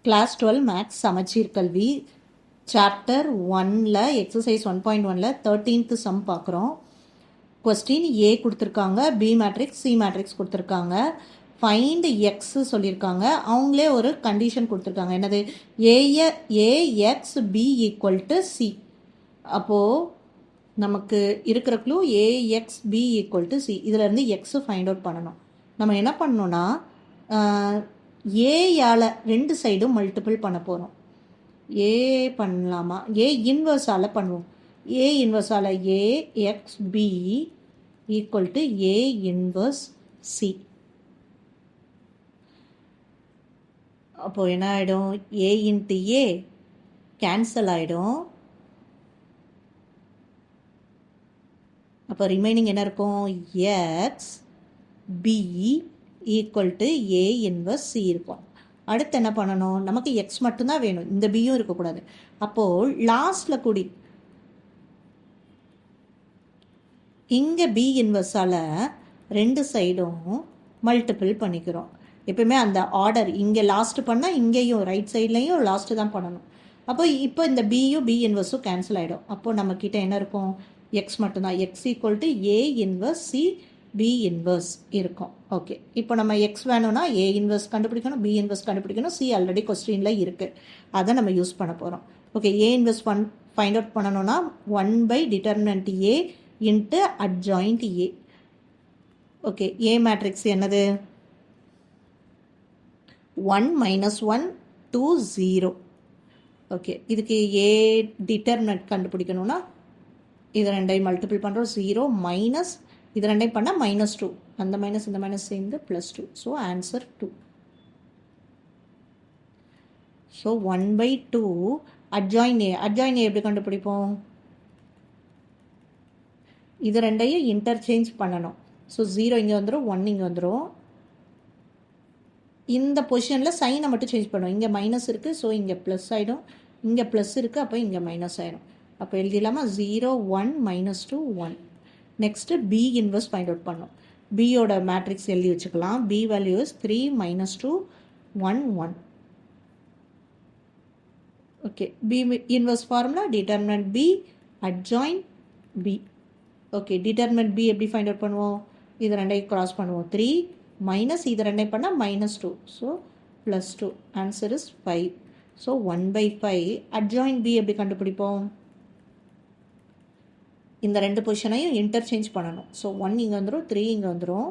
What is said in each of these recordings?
Class 12 maths சமச்சீர் கல்வி chapter 1ல் எக்ஸசைஸ் 1.1ல் 13th சம் பார்க்குறோம். கொஸ்டின் ஏ கொடுத்துருக்காங்க, பி மேட்ரிக்ஸ், சி மேட்ரிக்ஸ் கொடுத்துருக்காங்க. ஃபைண்ட் எக்ஸ் சொல்லியிருக்காங்க. அவங்களே ஒரு கண்டிஷன் கொடுத்துருக்காங்க. என்னது? A X B equal to C. அப்போது நமக்கு இருக்கிற clue A X B equal to C. இதிலேருந்து எக்ஸு ஃபைண்ட் அவுட் பண்ணணும். நம்ம என்ன பண்ணணும்னா ஏயால் ரெண்டு சைடும் மல்டிபிள் பண்ண போகிறோம். ஏ பண்ணலாமா? ஏ இன்வர்ஸால் பண்ணுவோம். ஏ இன்வர்ஸால் AX B equal to A inverse C. அப்போது என்ன ஆகிடும்? ஏ இன்ட்டு ஏ கேன்சல் ஆகிடும். அப்போ ரிமைனிங் என்ன இருக்கும்? X B equal to A inverse C இருக்கும். அடுத்து என்ன பண்ணணும்? நமக்கு எக்ஸ் மட்டும்தான் வேணும், இந்த பியும் இருக்கக்கூடாது. அப்போது லாஸ்டில் கூடி இங்கே பி இன்வர்ஸால் ரெண்டு சைடும் மல்டிபிள் பண்ணிக்கிறோம். எப்பவுமே அந்த ஆர்டர் இங்கே லாஸ்ட்டு பண்ணால் இங்கேயும் ரைட் சைட்லேயும் லாஸ்ட்டு தான் பண்ணணும். இப்போ இந்த பியும் பி இன்வர்ஸும் கேன்சல் ஆகிடும். அப்போது நம்மக்கிட்ட என்ன இருக்கும்? எக்ஸ் மட்டும்தான். X equal to A inverse C B inverse இருக்கும். ஓகே, இப்போ நம்ம எக்ஸ் வேணும்னா ஏ இன்வர்ஸ் கண்டுபிடிக்கணும், பி இன்வர்ஸ் கண்டுபிடிக்கணும். சி ஆல்ரெடி கொஸ்டினில் இருக்குது, அதை நம்ம யூஸ் பண்ண போகிறோம். Okay, A inverse find out பண்ணணும்னா 1 determinant A into adjoint A. Okay, A matrix என்னது? 1 - 1 2 0. ஓகே, இதுக்கு ஏ டிட்டர்மினன்ட் கண்டுபிடிக்கணும்னா இது ரெண்டையும் மல்டிபிள் பண்ணுறோம். 0 மைனஸ் இது ரெண்டையும் பண்ணால் -2. அந்த மைனஸ் இந்த மைனஸ் சேர்ந்து +2. So answer 2. ஸோ 1/2 அட்ஜாயின் ஏ. அட்ஜாயின் ஏ எப்படி கண்டுபிடிப்போம்? இது ரெண்டையும் இன்டர்சேஞ்ச் பண்ணணும். ஸோ 0 இங்கே வந்துடும், 1 இங்கே வந்துடும். இந்த பொசிஷனில் சைனை மட்டும் சேஞ்ச் பண்ணுவோம். இங்கே மைனஸ் இருக்குது, ஸோ இங்கே ப்ளஸ் ஆகிடும். இங்கே ப்ளஸ் இருக்குது, அப்போ இங்கே மைனஸ் ஆகிடும். அப்போ எழுதிடலாமா? 0 1 -2 1. Next B inverse find out பண்ணோம். பியோட மேட்ரிக்ஸ் எழுதி வச்சுக்கலாம். B values 3 - 2 1 1. Okay, B inverse formula determinant B adjoint B. Okay, determinant B எப்படி ஃபைண்ட் அவுட் பண்ணுவோம்? இது ரெண்டையும் கிராஸ் பண்ணுவோம். 3 மைனஸ் இது ரெண்டையும் பண்ணால் -2. So +2. Answer is 5. So 1/5 adjoint B எப்படி கண்டுபிடிப்போம்? இந்த ரெண்டு பொசிஷனையும் இன்டர்சேஞ்ச் பண்ணணும். ஸோ 1 இங்கே வந்துடும், 3 இங்கே வந்துடும்.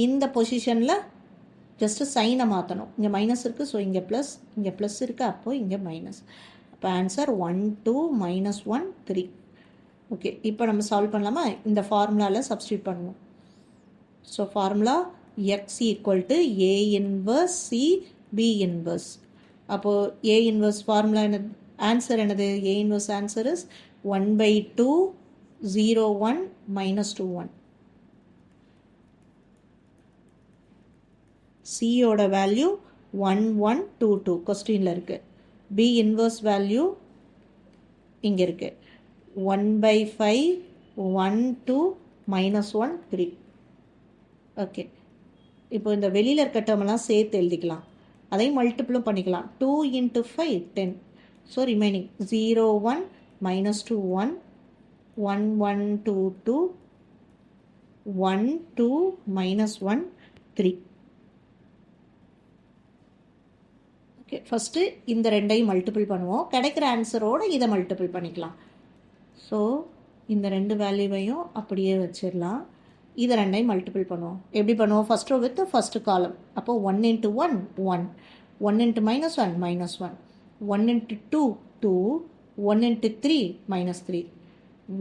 இந்த பொசிஷனில் ஜஸ்ட்டு சைனை மாற்றணும். இங்கே மைனஸ் இருக்குது, ஸோ இங்கே ப்ளஸ், இங்கே ப்ளஸ் இருக்குது, அப்போது இங்கே மைனஸ். அப்போ ஆன்சர் 1 2 - 1 3. ஓகே, இப்போ நம்ம சால்வ் பண்ணலாமா? இந்த ஃபார்முலாவில் சப்ஸ்டியூட் பண்ணுவோம். So formula X equal to A inverse C B inverse. அப்போது ஏ இன்வர்ஸ் ஃபார்முலா என்ன? ஆன்சர் என்னது? A inverse answer is 1/2 0 1 -2 1. சியோட வேல்யூ 1 1 2 2 கொஸ்டினில் இருக்குது. பி இன்வர்ஸ் வேல்யூ இங்கே இருக்குது. 1/5 1 2 -1 3. ஓகே, இப்போ இந்த வெளியில் இருக்க டேர்மெல்லாம் சேர்த்து எழுதிக்கலாம். அதையும் மல்டிப்ளும் பண்ணிக்கலாம். 2 × 5 10. So remaining 0 1 -2 1 1 1 2 2 1 2 -1 3. ஓகே, ஃபஸ்ட்டு இந்த ரெண்டையும் மல்டிபிள் பண்ணுவோம். கிடைக்கிற ஆன்சரோடு இதை மல்டிபிள் பண்ணிக்கலாம். ஸோ இந்த ரெண்டு வேல்யூவையும் அப்படியே வச்சிடலாம். இதை ரெண்டையும் மல்டிபிள் பண்ணுவோம். எப்படி பண்ணுவோம்? ஃபஸ்ட் ரோ வித் ஃபஸ்ட்டு காலம். அப்போது 1 × 1 1 1 × -1 -1 1 × 2 2 1 × 3 -3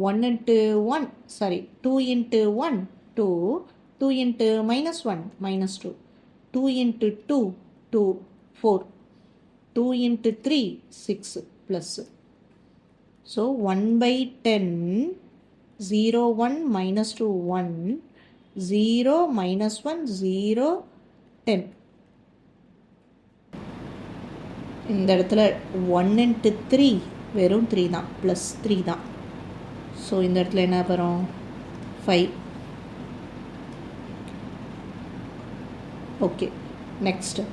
1 × 1 sorry 2 × 1 2 2 × -1 -2 2 × 2 2 4 2 × 3 6 plus. So 1/10 0 1 -2 1 0 -1 0 10. இந்த இடத்துல 1 × 3 வெறும் 3 தான், +3 தான். ஸோ இந்த இடத்துல என்ன வரும்? 5. ஓகே, நெக்ஸ்ட்டு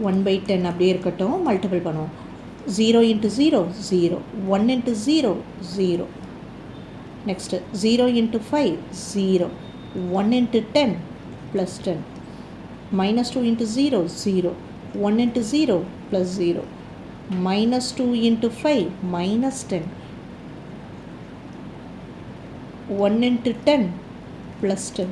1/10 அப்படியே இருக்கட்டும், மல்டிபிள் பண்ணுவோம். 0 into 0, 0. 1 into 0, 0. Next, 0 into 5, 0. 1 into 10, plus 10. Minus 2 into 0, 0. 1 into 0, plus 0. Minus 2 into 5, minus 10. 1 into 10, plus 10.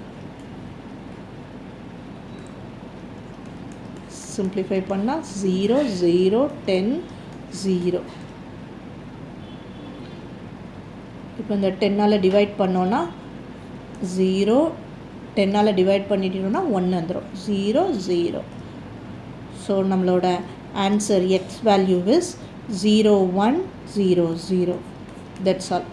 Simplify பண்ணா 0, 0, 10, 0. இப்போ இந்த 10ஆல் டிவைட் பண்ணோன்னா 0, 10ஆல் டிவைட் பண்ணிட்டோம்னா 1 வந்துடும். 0, 0. ஸோ நம்மளோட answer X value is 0, 1, 0, 0. That's all.